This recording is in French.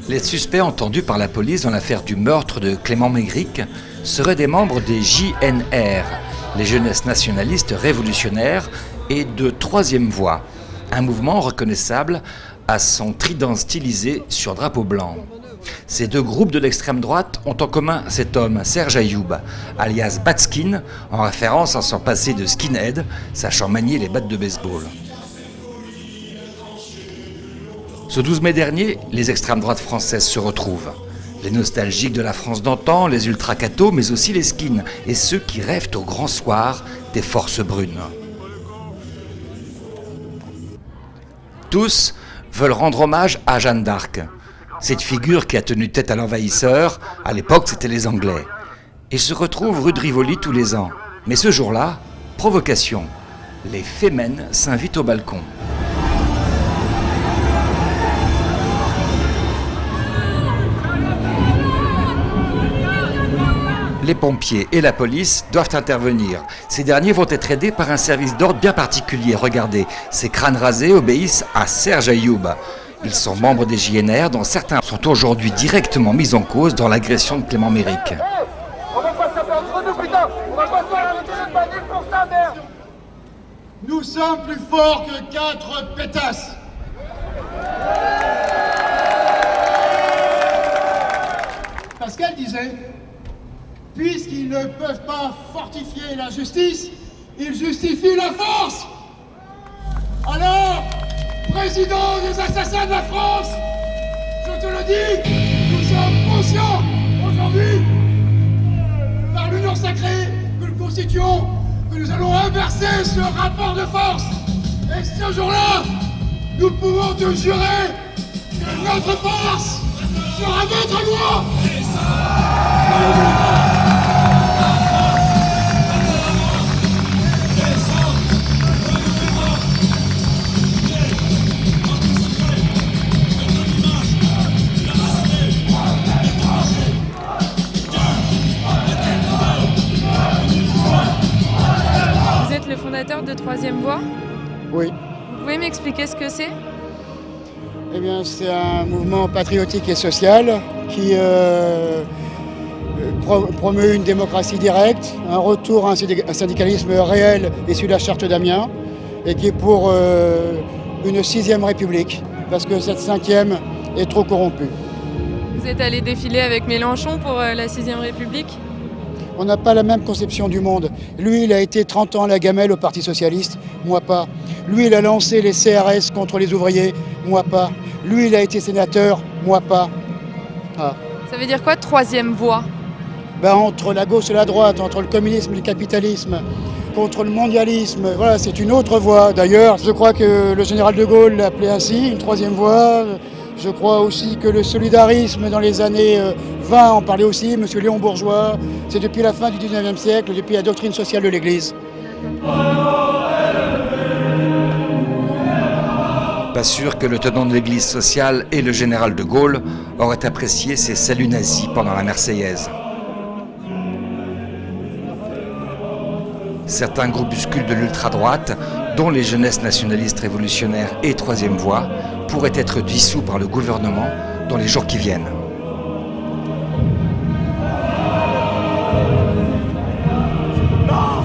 Les suspects entendus par la police dans l'affaire du meurtre de Clément Méric seraient des membres des JNR, les Jeunesses Nationalistes Révolutionnaires, et de Troisième Voie, un mouvement reconnaissable à son trident stylisé sur drapeau blanc. Ces deux groupes de l'extrême droite ont en commun cet homme, Serge Ayoub, alias Batskin, en référence à son passé de skinhead, sachant manier les battes de baseball. Ce 12 mai dernier, les extrêmes droites françaises se retrouvent. Les nostalgiques de la France d'antan, les ultra-cathos, mais aussi les skins, et ceux qui rêvent au grand soir des forces brunes. Tous veulent rendre hommage à Jeanne d'Arc, cette figure qui a tenu tête à l'envahisseur, à l'époque c'était les Anglais. Ils se retrouvent rue de Rivoli tous les ans. Mais ce jour-là, provocation, les Femen s'invitent au balcon. Les pompiers et la police doivent intervenir. Ces derniers vont être aidés par un service d'ordre bien particulier. Regardez, ces crânes rasés obéissent à Serge Ayoub. Ils sont membres des JNR, dont certains sont aujourd'hui directement mis en cause dans l'agression de Clément Méric. On va pas s'appeler entre nous, putain! On va pas faire un manif pour ça, merde! Nous sommes plus forts que 4 pétasses! Pascal disait, puisqu'ils ne peuvent pas fortifier la justice, ils justifient la force! Alors, président des assassins de la France, je te le dis, nous sommes conscients aujourd'hui, par l'union sacrée que nous constituons, que nous allons inverser ce rapport de force. Et ce jour-là, nous pouvons te jurer que notre force sera votre loi. Vous êtes le fondateur de Troisième Voie ? Oui, Vous pouvez m'expliquer ce que c'est ? eh bien c'est un mouvement patriotique et social qui promeut une démocratie directe, un retour à un syndicalisme réel issu de la charte d'Amiens et qui est pour une 6e République, parce que cette 5e est trop corrompue. Vous êtes allé défiler avec Mélenchon pour la 6ème République ? On n'a pas la même conception du monde. Lui, il a été 30 ans à la gamelle au Parti Socialiste, moi pas. Lui, il a lancé les CRS contre les ouvriers, moi pas. Lui, il a été sénateur, moi pas. Ah. Ça veut dire quoi, Troisième Voie ? Entre la gauche et la droite, entre le communisme et le capitalisme, contre le mondialisme, voilà, c'est une autre voie. D'ailleurs, je crois que le général de Gaulle l'appelait ainsi, une 3e voie. Je crois aussi que le solidarisme dans les années 20 en parlait aussi, M. Léon Bourgeois. C'est depuis la fin du 19e siècle, depuis la doctrine sociale de l'Église. Pas sûr que le tenant de l'Église sociale et le général de Gaulle auraient apprécié ces saluts nazis pendant la Marseillaise. Certains groupuscules de l'ultra-droite, dont les Jeunesses Nationalistes Révolutionnaires et Troisième Voie, pourraient être dissous par le gouvernement dans les jours qui viennent. Non,